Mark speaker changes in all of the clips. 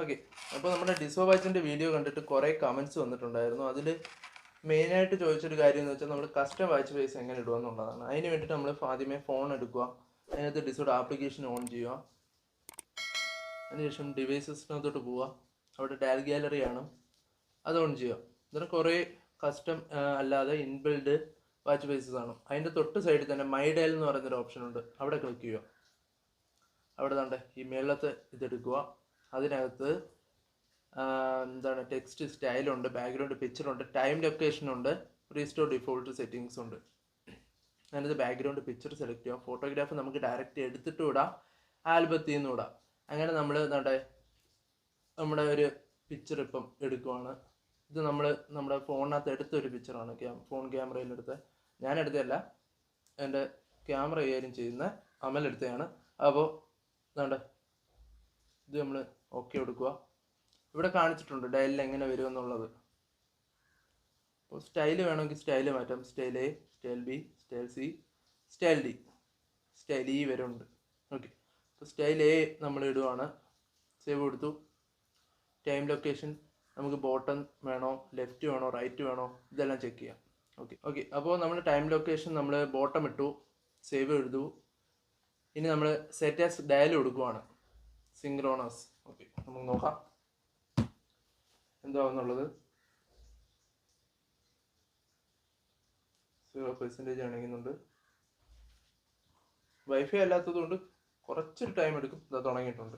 Speaker 1: Okay, അപ്പോൾ നമ്മുടെ ഡിസോ വാച്ചിൻ്റെ video കണ്ടിട്ട് കുറേ കമൻറ്റ്സ് വന്നിട്ടുണ്ടായിരുന്നു. അതിൽ മെയിനായിട്ട് ചോദിച്ചൊരു കാര്യം എന്ന് വെച്ചാൽ നമ്മൾ കസ്റ്റം വാച്ച് ഫേസ് എങ്ങനെ ഇടുക എന്നുള്ളതാണ്. അതിന് വേണ്ടിയിട്ട് നമ്മൾ ആദ്യമേ ഫോൺ എടുക്കുക, അതിനകത്ത് ഡിസോയുടെ ആപ്ലിക്കേഷൻ ഓൺ ചെയ്യുക, അതിനുശേഷം ഡിവൈസസിനകത്തോട്ട് പോവുക, അവിടെ ഡയൽ ഗാലറി ആണ്, അത് ഓൺ ചെയ്യുക. ഇതിന് കുറേ കസ്റ്റം അല്ലാതെ ഇൻബിൽഡ് വാച്ച് ഫേസസ് ആണ്. അതിൻ്റെ തൊട്ട് സൈഡിൽ തന്നെ മൈ ഡയൽ എന്ന് പറയുന്നൊരു ഓപ്ഷൻ ഉണ്ട്, അവിടെ ക്ലിക്ക് ചെയ്യുക. അവിടെ തന്നെ ഈ മേളത്തെ ഇതെടുക്കുക, അതിനകത്ത് എന്താണ് ടെക്സ്റ്റ് സ്റ്റൈലുണ്ട്, ബാക്ക്ഗ്രൗണ്ട് പിക്ചറുണ്ട്, ടൈം ലൊക്കേഷനുണ്ട്, റീസ്റ്റോർ ഡിഫോൾട്ട് സെറ്റിങ്സ് ഉണ്ട്. അതിനകത്ത് ബാക്ക്ഗ്രൗണ്ട് പിക്ചർ സെലക്ട് ചെയ്യാം. ഫോട്ടോഗ്രാഫ് നമുക്ക് ഡയറക്റ്റ് എടുത്തിട്ട് വിടാം, ആൽബത്തിൽ നിന്ന് വിടാം. അങ്ങനെ നമ്മൾ നമ്മുടെ ഒരു പിക്ചർ ഇപ്പം എടുക്കുവാണ്. ഇത് നമ്മുടെ ഫോണിനകത്ത് എടുത്തൊരു പിക്ചറാണ്, ഫോൺ ക്യാമറയിലെടുത്ത്. ഞാൻ എടുത്തതല്ല, എൻ്റെ ക്യാമറ കൈകാര്യം ചെയ്യുന്ന അമൽ എടുത്തതാണ്. അപ്പോൾ ഇത് നമ്മൾ ഓക്കെ കൊടുക്കുക. ഇവിടെ കാണിച്ചിട്ടുണ്ട് ഡയലിൽ എങ്ങനെ വരുമെന്നുള്ളത്. അപ്പോൾ സ്റ്റൈല് വേണമെങ്കിൽ സ്റ്റൈല് മാറ്റാം. Style A, style B, style C, style D, style E വരുന്നുണ്ട്. ഓക്കെ, അപ്പോൾ സ്റ്റൈൽ എ നമ്മൾ ഇടുവാണ്. സേവ് കൊടുത്തു. ടൈം ലൊക്കേഷൻ നമുക്ക് ബോട്ടം വേണോ, ലെഫ്റ്റ് വേണോ, റൈറ്റ് വേണോ, ഇതെല്ലാം ചെക്ക് ചെയ്യാം. ഓക്കെ, അപ്പോൾ നമ്മൾ ടൈം ലൊക്കേഷൻ നമ്മൾ ബോട്ടം ഇട്ടു, സേവ് എഴുതു. ഇനി നമ്മൾ സെറ്റ് ആസ് ഡയൽ കൊടുക്കുവാണ്, സിങ്ക്രോണസ്. ഓക്കെ, നമുക്ക് നോക്കാം എന്താണെന്നുള്ളത്. 0% അണിയുന്നുണ്ട്. വൈഫൈ അല്ലാത്തത് കൊണ്ട് കുറച്ചൊരു ടൈം എടുക്കും. ഇത് തുടങ്ങിയിട്ടുണ്ട്.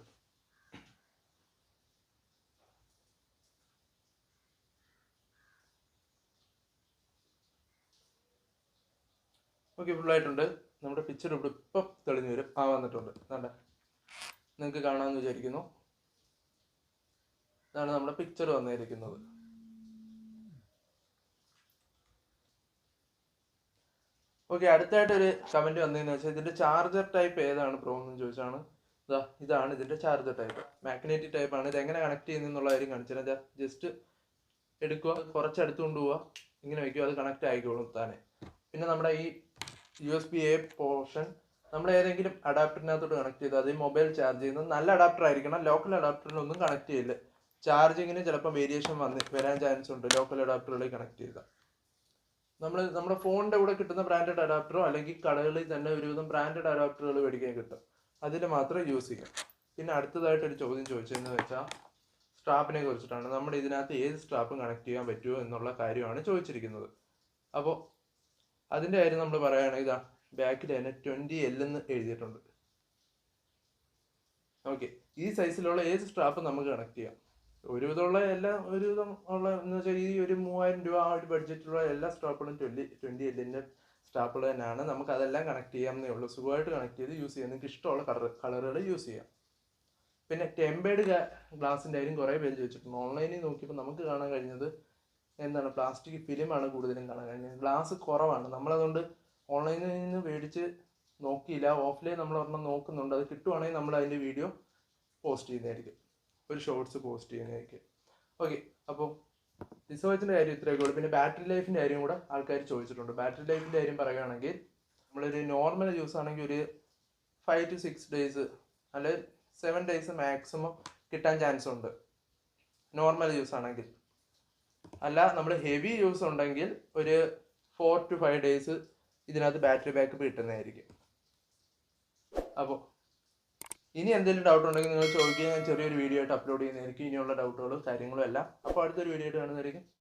Speaker 1: ഓക്കെ, ഫുള്ളായിട്ടുണ്ട്. നമ്മുടെ പിക്ചർ ഇവിടെ ഇപ്പം തെളിഞ്ഞു വരും. വന്നിട്ടുണ്ട്. നിങ്ങൾക്ക് കാണാമെന്ന് വിചാരിക്കുന്നു. ഇതാണ് നമ്മുടെ പിക്ചർ വന്നിരിക്കുന്നത്. ഓക്കെ, അടുത്തായിട്ടൊരു കമൻറ്റ് വന്നതെന്ന് വെച്ചാൽ ഇതിൻ്റെ ചാർജർ ടൈപ്പ് ഏതാണ് പ്രോ എന്ന് ചോദിച്ചാണ്. ഇതാണ് ഇതിൻ്റെ ചാർജർ ടൈപ്പ്, മാഗ്നറ്റിക് ടൈപ്പാണ്. ഇത് എങ്ങനെ കണക്ട് ചെയ്യുന്നുള്ള കാര്യം കാണിച്ചാൽ ജസ്റ്റ് എടുക്കുക, കുറച്ചടുത്ത് കൊണ്ടുപോവുക, ഇങ്ങനെ വയ്ക്കുക, അത് കണക്ട് ആയിക്കോളും താനെ. പിന്നെ നമ്മുടെ ഈ USB-A പോർഷൻ നമ്മൾ ഏതെങ്കിലും അഡാപ്റ്ററിനകത്തോട്ട് കണക്ട് ചെയ്ത്, അത് മൊബൈൽ ചാർജ് ചെയ്യുന്നത് നല്ല അഡാപ്റ്റർ ആയിരിക്കണം. ലോക്കൽ അഡാപ്റ്ററിനൊന്നും കണക്ട് ചെയ്യില്ല. ചാർജിങ്ങിന് ചിലപ്പോൾ വേരിയേഷൻ വരാൻ ചാൻസ് ഉണ്ട് ലോക്കൽ അഡാപ്റ്ററുകളിൽ കണക്ട് ചെയ്താൽ. നമ്മുടെ ഫോണിൻ്റെ കൂടെ കിട്ടുന്ന ബ്രാൻഡഡ് അഡാപ്റ്ററോ അല്ലെങ്കിൽ കടകളിൽ തന്നെ ഒരുവിധം ബ്രാൻഡഡ് അഡാപ്റ്ററുകൾ മേടിക്കാൻ കിട്ടും, അതിൽ മാത്രം യൂസ് ചെയ്യാം. പിന്നെ അടുത്തതായിട്ടൊരു ചോദ്യം ചോദിച്ചതെന്ന് വെച്ചാൽ സ്ട്രാപ്പിനെ കുറിച്ചിട്ടാണ്. നമ്മുടെ ഇതിനകത്ത് ഏത് സ്ട്രാപ്പും കണക്ട് ചെയ്യാൻ പറ്റുമോ എന്നുള്ള കാര്യമാണ് ചോദിച്ചിരിക്കുന്നത്. അപ്പോൾ അതിൻ്റെ കാര്യം നമ്മൾ പറയുകയാണെങ്കിൽ ബാക്കിൽ തന്നെ 20L എന്ന് എഴുതിയിട്ടുണ്ട്. ഓക്കെ, ഈ സൈസിലുള്ള ഏത് സ്ട്രാപ്പ് നമുക്ക് കണക്ട് ചെയ്യാം. ഒരുവിധമുള്ള എന്ന് വെച്ചാൽ ഈ ഒരു 3000 രൂപ ആ ഒരു ബഡ്ജറ്റിലുള്ള എല്ലാ സ്ട്രാപ്പുകളും 20L സ്ട്രാപ്പുകൾ തന്നെയാണ്. നമുക്ക് അതെല്ലാം കണക്ട് ചെയ്യാമെന്നേ ഉള്ളൂ. സുഖമായിട്ട് കണക്ട് ചെയ്ത് യൂസ് ചെയ്യാം. നിങ്ങൾക്ക് ഇഷ്ടമുള്ള കളറുകൾ യൂസ് ചെയ്യാം. പിന്നെ ടെമ്പേർഡ് ഗ്ലാസിൻ്റെ കാര്യം കുറേ പേര് ചോദിച്ചിട്ടുണ്ട്. ഓൺലൈനിൽ നോക്കിയപ്പോൾ നമുക്ക് കാണാൻ കഴിഞ്ഞത് പ്ലാസ്റ്റിക് ഫിലിമാണ് കൂടുതലും കാണാൻ കഴിഞ്ഞത്. ഗ്ലാസ് കുറവാണ്. നമ്മളതുകൊണ്ട് ഓൺലൈനിൽ നിന്ന് മേടിച്ച് നോക്കിയില്ല. ഓഫ്ലൈൻ നമ്മൾ ഒരെണ്ണം നോക്കുന്നുണ്ട്. അത് കിട്ടുവാണെങ്കിൽ നമ്മൾ അതിൻ്റെ വീഡിയോ പോസ്റ്റ് ചെയ്യുന്നതായിരിക്കും, ഒരു ഷോർട്സ് പോസ്റ്റ് ചെയ്യുന്നതായിരിക്കും. ഓക്കെ, അപ്പോൾ ഡിസോ വാച്ചിൻ്റെ കാര്യം ഇത്രയൊക്കെ ഉള്ളൂ. പിന്നെ ബാറ്ററി ലൈഫിൻ്റെ കാര്യം കൂടെ ആൾക്കാർ ചോദിച്ചിട്ടുണ്ട്. ബാറ്ററി ലൈഫിൻ്റെ കാര്യം പറയുകയാണെങ്കിൽ നമ്മളൊരു നോർമൽ യൂസ് ആണെങ്കിൽ ഒരു 5 to 6 days അല്ലെങ്കിൽ 7 days മാക്സിമം കിട്ടാൻ ചാൻസ് ഉണ്ട്, നോർമൽ യൂസ് ആണെങ്കിൽ. അല്ല, നമ്മൾ ഹെവി യൂസ് ഉണ്ടെങ്കിൽ ഒരു 4 to 5 days ഇതിനകത്ത് ബാറ്ററി ബാക്കപ്പ് കിട്ടുന്നതായിരിക്കും. അപ്പോൾ ഇനി എന്തെങ്കിലും ഡൗട്ട് ഉണ്ടെങ്കിൽ നിങ്ങൾ ചോദിക്കുക, ഞാൻ ചെറിയൊരു വീഡിയോ ആയിട്ട് അപ്ലോഡ് ചെയ്യുന്നതായിരിക്കും. ഇനിയുള്ള ഡൗട്ടുകളും കാര്യങ്ങളും എല്ലാം. അപ്പോൾ അടുത്തൊരു വീഡിയോ ആയിട്ട് കാണുന്നതായിരിക്കും.